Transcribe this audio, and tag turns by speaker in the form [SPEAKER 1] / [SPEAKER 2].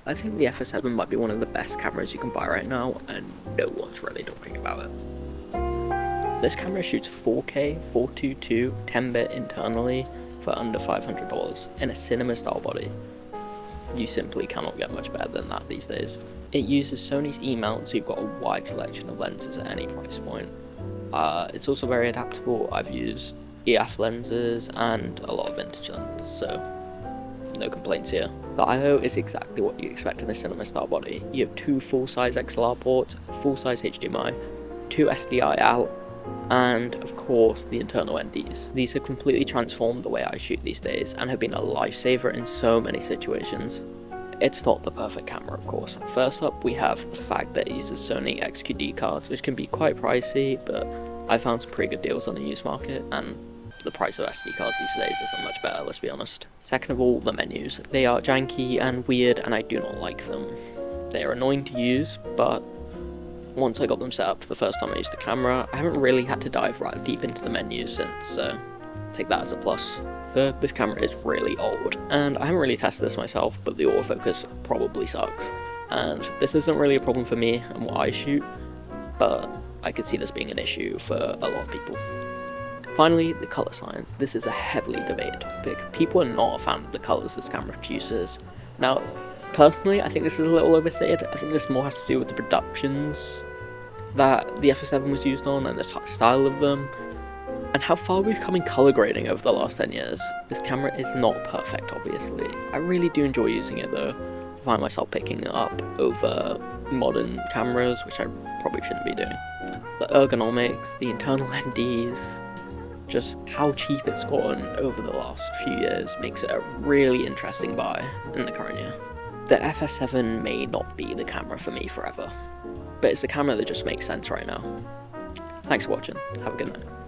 [SPEAKER 1] I think the FS7 might be one of the best cameras you can buy right now, and no one's really talking about it. This camera shoots 4K, 422, 10-bit internally for under $500 in a cinema style body. You simply cannot get much better than that these days. It uses Sony's E-mount, so you've got a wide selection of lenses at any price point. It's also very adaptable. I've used EF lenses and a lot of vintage lenses, so no complaints here. The I/O is exactly what you expect in a cinema style body. You have two full-size XLR ports, full-size HDMI, two SDI out, and of course the internal NDs. These have completely transformed the way I shoot these days and have been a lifesaver in so many situations. It's not the perfect camera, of course. First up, we have the fact that it uses Sony XQD cards, which can be quite pricey, but I found some pretty good deals on the used market, and the price of SD cards these days isn't much better, let's be honest. Second of all, the menus. They are janky and weird, and I do not like them. They are annoying to use, but once I got them set up for the first time I used the camera, I haven't really had to dive right deep into the menus since, so take that as a plus. Third, this camera is really old, and I haven't really tested this myself, but the autofocus probably sucks. And this isn't really a problem for me and what I shoot, but I could see this being an issue for a lot of people. Finally, the colour science. This is a heavily debated topic. People are not a fan of the colours this camera produces. Now, personally, I think this is a little overstated. I think this more has to do with the productions that the FS7 was used on and the style of them, and how far we've come in colour grading over the last 10 years. This camera is not perfect, obviously. I really do enjoy using it though. I find myself picking it up over modern cameras, which I probably shouldn't be doing. The ergonomics, the internal NDs, just how cheap it's gotten over the last few years makes it a really interesting buy in the current year. The FS7 may not be the camera for me forever, but it's the camera that just makes sense right now. Thanks for watching, have a good night.